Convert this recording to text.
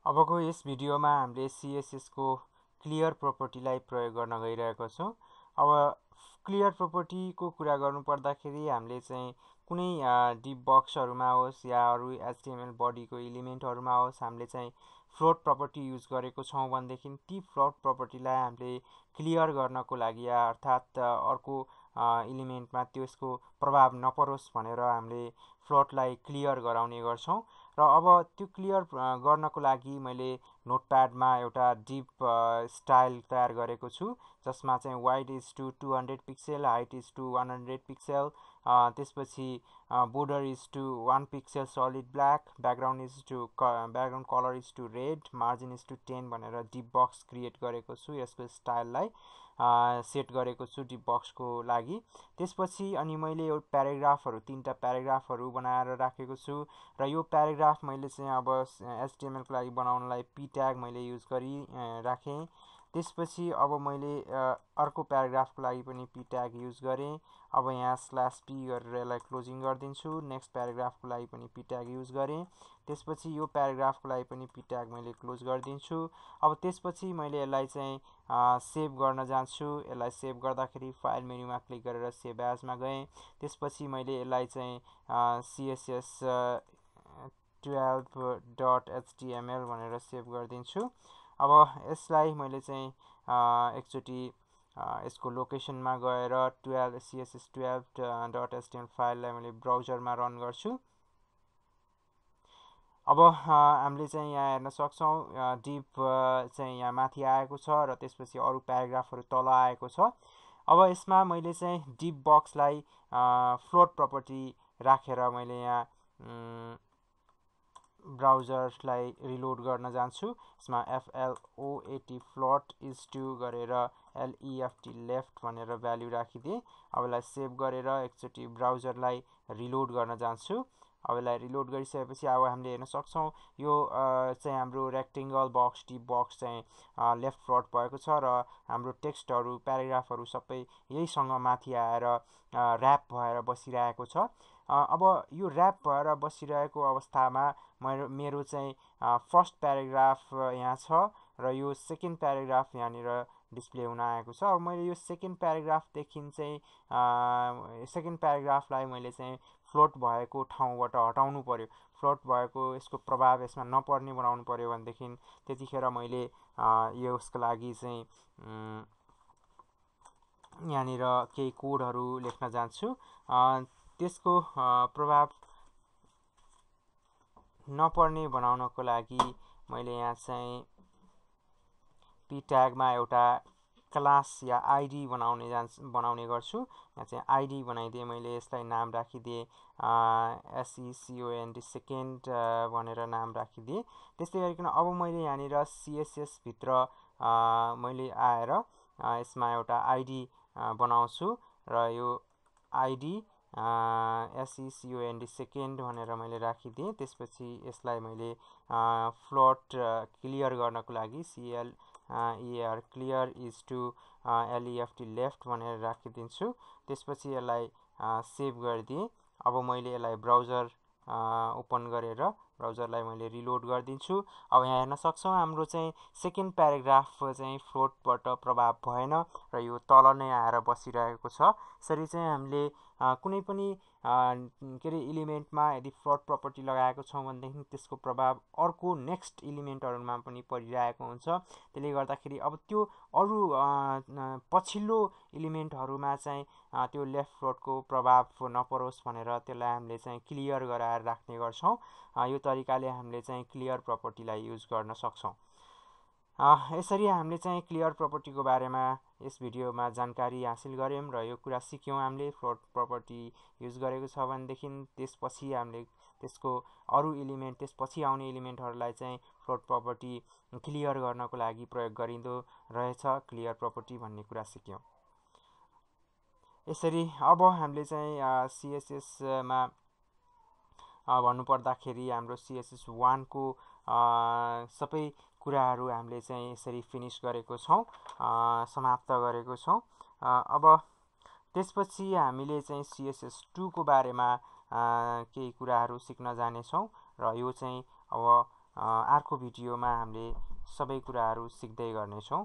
अबको यस भिडियोमा हामीले CSS को क्लियर प्रोपर्टीलाई प्रयोग गर्न गइरहेको छौं। अब क्लियर प्रोपर्टीको कुरा गर्नु पर्दाखेरि हामीले चाहिँ कुनै डिप बक्सहरुमा होस् या अरु HTML बडीको एलिमेन्टहरुमा होस् हामीले चाहिँ फ्लोट प्रोपर्टी युज गरेको छौं भनेदेखि ती फ्लोट प्रोपर्टीलाई हामीले क्लियर गर्नको लागि अर्थात अर्को एलिमेन्टमा त्यसको प्रभाव नपरोस् भनेर हामीले फ्लोटलाई क्लियर गराउने गर्छौं। र अब त्यो क्लियर गर्नको लागि मैले नोटप्याडमा एउटा डिप स्टाइल तयार गरेको छु जसमा चाहिँ wide is to 200 pixel, height is to 100 pixel, त्यसपछि border is to 1 pixel solid black, background colour is to red, margin is to 10 भनेर डिप बक्स क्रिएट गरेको छु। यसको स्टाइललाई सेट गरेको छु डिप बक्सको लागि। त्यसपछि अनि मैले यो प्याराग्राफहरु तीनटा प्याराग्राफहरु बनाएर राखेको छु र यो प्याराग्राफ मैले चाहिँ अब HTML को लागि बनाउनलाई p ट्याग मैले युज गरी राखे। त्यसपछि अब मैले अर्को प्याराग्राफको लागि पनि p ट्याग युज गरे। अब यहाँ /p गरेर यसलाई क्लोजिङ गर्दिन्छु। नेक्स्ट प्याराग्राफको लागि पनि p ट्याग युज गरे। त्यसपछि यो प्याराग्राफको लागि पनि p ट्याग मैले क्लोज गर्दिन्छु। अब त्यसपछि मैले यसलाई चाहिँ सेभ गर्न जान्छु। यसलाई सेभ गर्दाखेरि फाइल मेनुमा क्लिक गरेर सेभ एज मा गए। त्यसपछि मैले यसलाई चाहिँ css 12.html भनेर सेभ गर्दिन्छु। अब यसलाई मैले चाहिँ एकचोटी यसको लोकेसनमा गएर css 12.html फाइललाई मैले ब्राउजरमा रन गर्छु। अब हामीले चाहिँ यहाँ हेर्न सक्छौं डिप चाहिँ यहाँ माथि आएको छ र त्यसपछि अरु प्याराग्राफहरु तल आएको छ। अब यसमा मैले चाहिँ डिप बक्सलाई फ्लोट प्रोपर्टी राखेर मैले यहाँ ब्राउजरलाई रिलोड गर्न जान्छु। यसमा float फ्लोट इज टु गरेर left लेफ्ट भनेर भ्यालु राखिदिए। अब यसलाई सेभ गरेर एकचोटी ब्राउजरलाई रिलोड गर्न जान्छु। अब यसलाई रिलोड गरिसकेपछि अब हामीले हेर्न सक्छौं यो चाहिँ हाम्रो रेक्टेंगल बक्स डिप बक्स चाहिँ लेफ्ट फ्लोट भएको छ र हाम्रो टेक्स्टहरु प्याराग्राफहरु सबै यहीसँग माथि आएर र्याप भएर बसिरहेको छ। अब यो र्याप भएर बसिरहेको अवस्थामा मेरो चाहिँ फर्स्ट प्याराग्राफ यहाँ छ र यो सेकेन्ड प्याराग्राफ यहाँनिर डिस्प्ले हुन आएको छ। अब मैले यो सेकेन्ड प्याराग्राफ देखिन चाहिँ सेकेन्ड प्याराग्राफलाई मैले चाहिँ फ्लोट भएको ठाउँबाट हटाउनु पर्यो। फ्लोट भएको यसको प्रभाव यसमा नपर्ने बनाउनु पर्यो भनेदेखि त्यतिखेर मैले यसको लागि चाहिँ यहाँनिर केही कोडहरु लेख्न जान्छु। त्यसको प्रभाव नपर्ने बनाउनको लागि मैले यहाँ चाहिँ p ट्यागमा एउटा क्लास या आईडी बनाउने गर्छु। यहाँ चाहिँ आईडी बनाइदिए मैले यसलाई नाम राखिदिए second सेकेन्ड भनेर नाम राखिदिए। त्यस्तै गरिकन अब मैले यहाँनिर CSS भित्र मैले आएर यसमा एउटा आईडी बनाउँछु र यो आईडी second भनेर मैले राखिदिए। त्यसपछि यसलाई मैले फ्लोट क्लियर गर्नको लागि clear is to left left भनेर राखिदिन्छु। त्यसपछि यसलाई सेभ गरिदिए। अब मैले यसलाई ब्राउजर ओपन गरेर ब्राउजरलाई मैले रिलोड गर्दिन्छु। अब यहाँ हेर्न सक्छौं हाम्रो चाहिँ सेकेन्ड प्याराग्राफ चाहिँ फ्लोटबाट प्रभाव भएन र यो तल नै आएर बसिरहेको छ। यसरी चाहिँ हामीले कुनै पनि के रे एलिमेन्टमा यदि फ्लोट प्रोपर्टी लगाएको छौं भनेदेखि त्यसको प्रभाव अर्को नेक्स्ट एलिमेन्टहरुमा पनि परिरहेको हुन्छ। त्यसले गर्दाखेरि अब त्यो अरु पछिल्लो एलिमेन्टहरुमा चाहिँ त्यो लेफ्ट फ्लोटको प्रभाव नपरोस् भनेर त्यसलाई हामीले चाहिँ क्लियर गराएर राख्ने गर्छौं। यो तरिकाले हामीले चाहिँ क्लियर प्रोपर्टीलाई युज गर्न सक्छौं। यसरी हामीले चाहिँ क्लियर प्रोपर्टीको बारेमा यस भिडियोमा जानकारी हासिल गर्यौं र यो कुरा सिक्यौं। हामीले फ्लोट प्रोपर्टी युज गरेको छ भनेदेखि त्यसपछि हामीले त्यसको अरु एलिमेन्ट त्यसपछि आउने एलिमेन्टहरुलाई चाहिँ फ्लोट प्रोपर्टी क्लियर गर्नको लागि प्रयोग गरिँदो रहेछ क्लियर प्रोपर्टी भन्ने कुरा सिक्यौं। यसरी अब हामीले चाहिँ CSS मा भन्नु पर्दाखेरि हाम्रो CSS1 को सबै कुराहरु हामीले चाहिँ यसरी फिनिश गरेको छौं, समाप्त गरेको छौं। अब त्यसपछि हामीले चाहिँ CSS2 को बारेमा केही कुराहरु सिक्न जाने छौं र यो चाहिँ अब अर्को भिडियोमा हामीले सबै कुराहरू सिक्दै गर्नेछौँ।